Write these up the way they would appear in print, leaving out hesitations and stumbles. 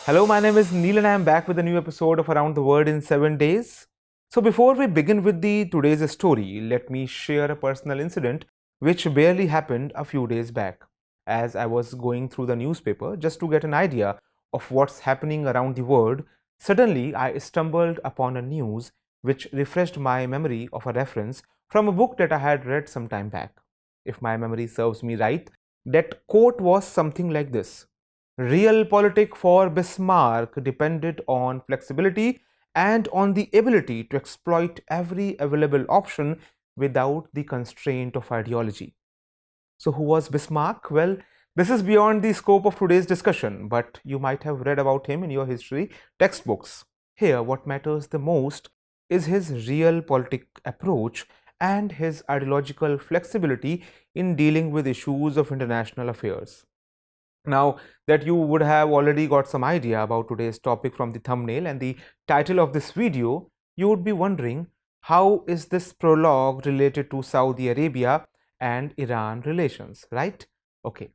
Hello, my name is Neil and I am back with a new episode of Around the World in 7 days. So before we begin with today's story, let me share a personal incident which barely happened a few days back. As I was going through the newspaper just to get an idea of what's happening around the world, suddenly I stumbled upon a news which refreshed my memory of a reference from a book that I had read some time back. If my memory serves me right, that quote was something like this: Realpolitik for Bismarck depended on flexibility and on the ability to exploit every available option without the constraint of ideology. So, who was Bismarck? Well, this is beyond the scope of today's discussion, but you might have read about him in your history textbooks. Here, what matters the most is his realpolitik approach and his ideological flexibility in dealing with issues of international affairs. Now that you would have already got some idea about today's topic from the thumbnail and the title of this video, you would be wondering, how is this prologue related to Saudi Arabia and Iran relations, right? Okay,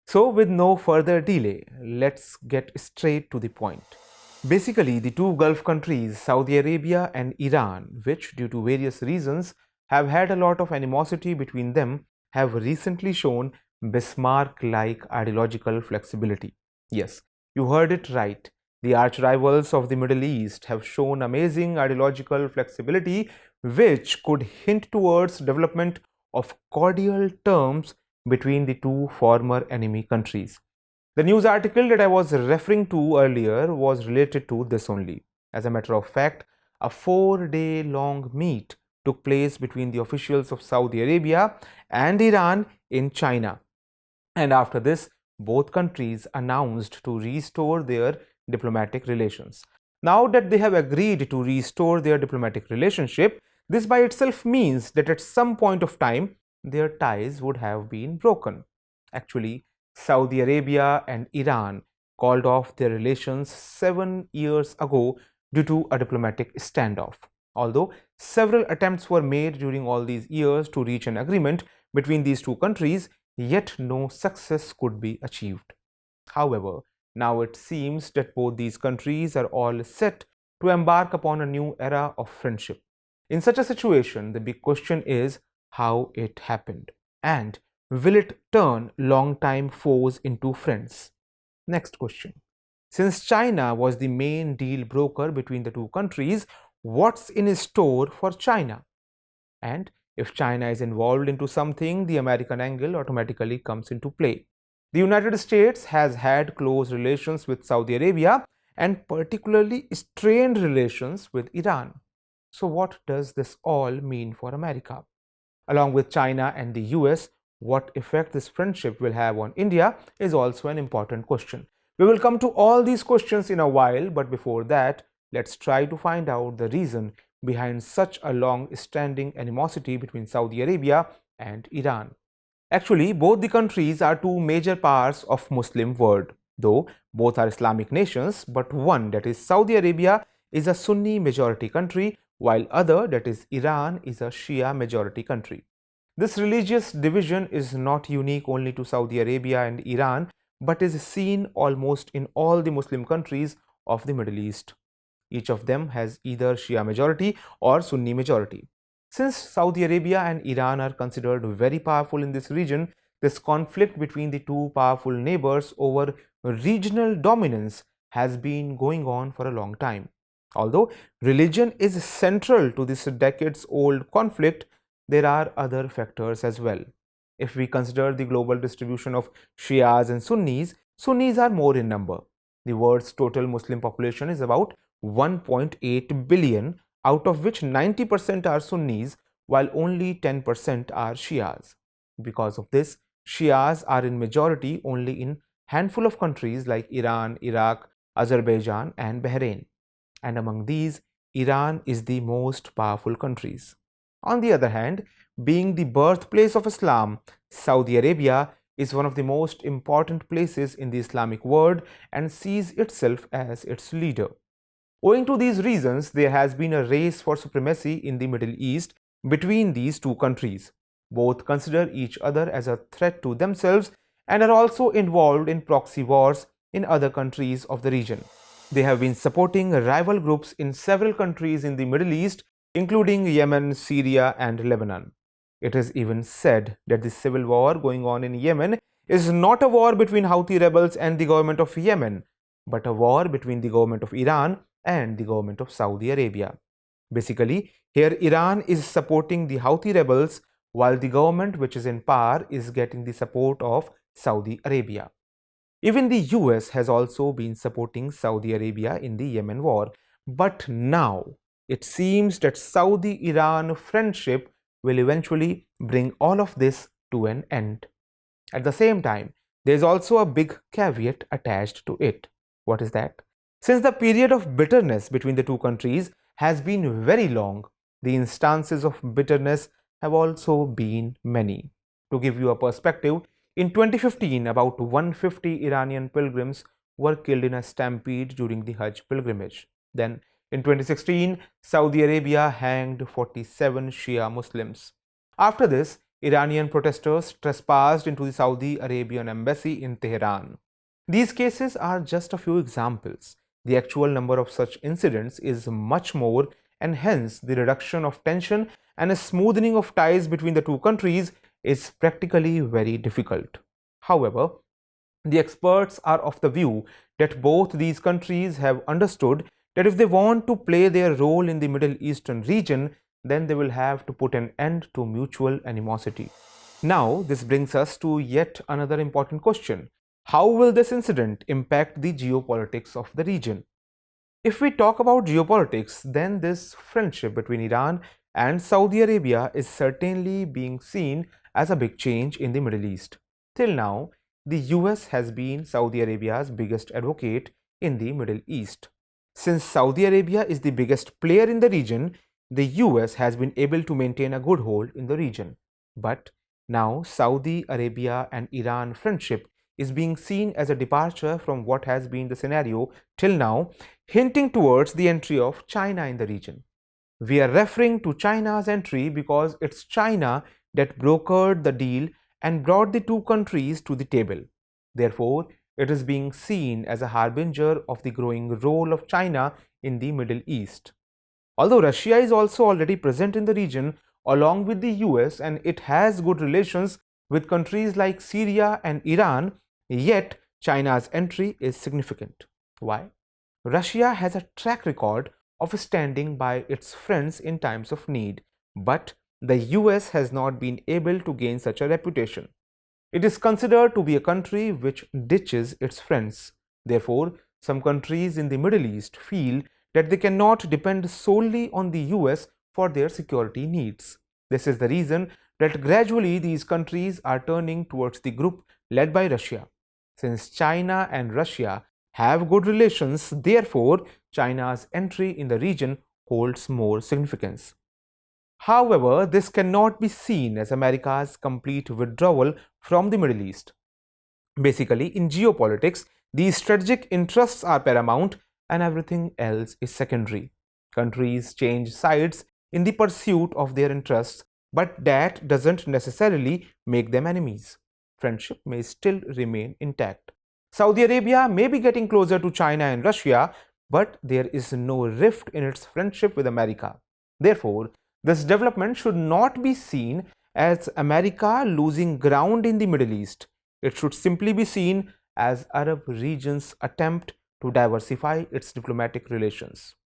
so with no further delay, let's get straight to the point. Basically, the two Gulf countries, Saudi Arabia and Iran, which due to various reasons have had a lot of animosity between them, have recently shown Bismarck like ideological flexibility. Yes, you heard it right. The arch rivals of the Middle East have shown amazing ideological flexibility, which could hint towards development of cordial terms between the two former enemy countries. The news article that I was referring to earlier was related to this only. As a matter of fact, a 4-day long meet took place between the officials of Saudi Arabia and Iran in China. And after this, both countries announced to restore their diplomatic relations. Now that they have agreed to restore their diplomatic relationship, this by itself means that at some point of time, their ties would have been broken. Actually, Saudi Arabia and Iran called off their relations 7 years ago due to a diplomatic standoff. Although several attempts were made during all these years to reach an agreement between these two countries, yet no success could be achieved. However, now it seems that both these countries are all set to embark upon a new era of friendship. In such a situation, the big question is how it happened, and will it turn long-time foes into friends? Next question. Since China was the main deal broker between the two countries, what's in store for China? And if China is involved into something, the American angle automatically comes into play. The United States has had close relations with Saudi Arabia and particularly strained relations with Iran. So, what does this all mean for America? Along with China and the US, what effect this friendship will have on India is also an important question. We will come to all these questions in a while, but before that, let's try to find out the reason behind such a long-standing animosity between Saudi Arabia and Iran. Actually, both the countries are two major parts of Muslim world, though both are Islamic nations, but one, that is Saudi Arabia, is a Sunni majority country, while other, that is Iran, is a Shia majority country. This religious division is not unique only to Saudi Arabia and Iran, but is seen almost in all the Muslim countries of the Middle East. Each of them has either Shia majority or Sunni majority. Since Saudi Arabia and Iran are considered very powerful in this region, this conflict between the two powerful neighbors over regional dominance has been going on for a long time. Although religion is central to this decades old conflict, there are other factors as well. If we consider the global distribution of Shias and Sunnis, Sunnis are more in number. The world's total Muslim population is about 1.8 billion, out of which 90% are Sunnis, while only 10% are Shias. Because of this, Shias are in majority only in handful of countries like Iran, Iraq, Azerbaijan and Bahrain. And among these, Iran is the most powerful countries. On the other hand, being the birthplace of Islam, Saudi Arabia is one of the most important places in the Islamic world and sees itself as its leader. Owing to these reasons, there has been a race for supremacy in the Middle East between these two countries. Both consider each other as a threat to themselves and are also involved in proxy wars in other countries of the region. They have been supporting rival groups in several countries in the Middle East, including Yemen, Syria, and Lebanon. It is even said that the civil war going on in Yemen is not a war between Houthi rebels and the government of Yemen, but a war between the government of Iran and the government of Saudi Arabia. Basically, here Iran is supporting the Houthi rebels while the government which is in power is getting the support of Saudi Arabia. Even the US has also been supporting Saudi Arabia in the Yemen war. But now it seems that Saudi Iran friendship will eventually bring all of this to an end. At the same time, there is also a big caveat attached to it. What is that? Since the period of bitterness between the two countries has been very long, the instances of bitterness have also been many. To give you a perspective, in 2015, about 150 Iranian pilgrims were killed in a stampede during the Hajj pilgrimage. Then, in 2016, Saudi Arabia hanged 47 Shia Muslims. After this, Iranian protesters trespassed into the Saudi Arabian embassy in Tehran. These cases are just a few examples. The actual number of such incidents is much more, and hence the reduction of tension and a smoothing of ties between the two countries is practically very difficult. However, the experts are of the view that both these countries have understood that if they want to play their role in the Middle Eastern region, then they will have to put an end to mutual animosity. Now, this brings us to yet another important question. How will this incident impact the geopolitics of the region? If we talk about geopolitics, then this friendship between Iran and Saudi Arabia is certainly being seen as a big change in the Middle East. Till now, the US has been Saudi Arabia's biggest advocate in the Middle East. Since Saudi Arabia is the biggest player in the region, the US has been able to maintain a good hold in the region. But now Saudi Arabia and Iran friendship is being seen as a departure from what has been the scenario till now, hinting towards the entry of China in the region. We are referring to China's entry because it's China that brokered the deal and brought the two countries to the table. Therefore, it is being seen as a harbinger of the growing role of China in the Middle East. Although Russia is also already present in the region along with the US and it has good relations with countries like Syria and Iran, yet China's entry is significant. Why? Russia has a track record of standing by its friends in times of need, but the US has not been able to gain such a reputation. It is considered to be a country which ditches its friends. Therefore, some countries in the Middle East feel that they cannot depend solely on the US for their security needs. This is the reason that gradually these countries are turning towards the group led by Russia. Since China and Russia have good relations, therefore China's entry in the region holds more significance. However, this cannot be seen as America's complete withdrawal from the Middle East. Basically, in geopolitics, these strategic interests are paramount and everything else is secondary. Countries change sides in the pursuit of their interests, but that doesn't necessarily make them enemies. Friendship may still remain intact. Saudi Arabia may be getting closer to China and Russia, but there is no rift in its friendship with America. Therefore, this development should not be seen as America losing ground in the Middle East. It should simply be seen as Arab region's attempt to diversify its diplomatic relations.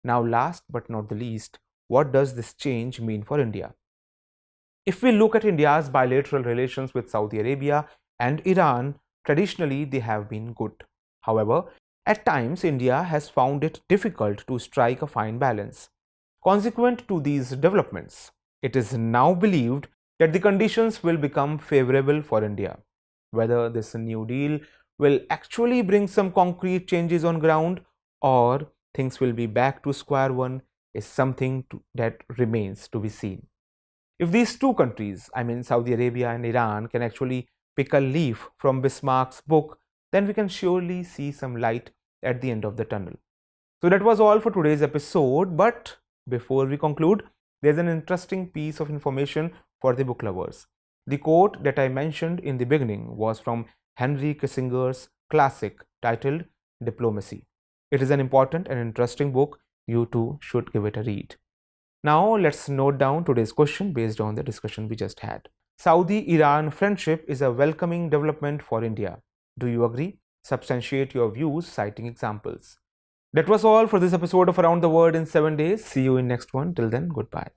Now, last but not the least, what does this change mean for India? If we look at India's bilateral relations with Saudi Arabia and Iran, traditionally they have been good. However, at times India has found it difficult to strike a fine balance. Consequent to these developments, it is now believed that the conditions will become favorable for India. Whether this new deal will actually bring some concrete changes on ground or things will be back to square one is something that remains to be seen. If these two countries, I mean Saudi Arabia and Iran, can actually pick a leaf from Bismarck's book, then we can surely see some light at the end of the tunnel. So that was all for today's episode, but before we conclude, there's an interesting piece of information for the book lovers. The quote that I mentioned in the beginning was from Henry Kissinger's classic titled Diplomacy. It is an important and interesting book. You too should give it a read. Now let's note down today's question based on the discussion we just had. Saudi-Iran friendship is a welcoming development for India. Do you agree? Substantiate your views citing examples. That was all for this episode of Around the World in 7 days. See you in next one. Till then, goodbye.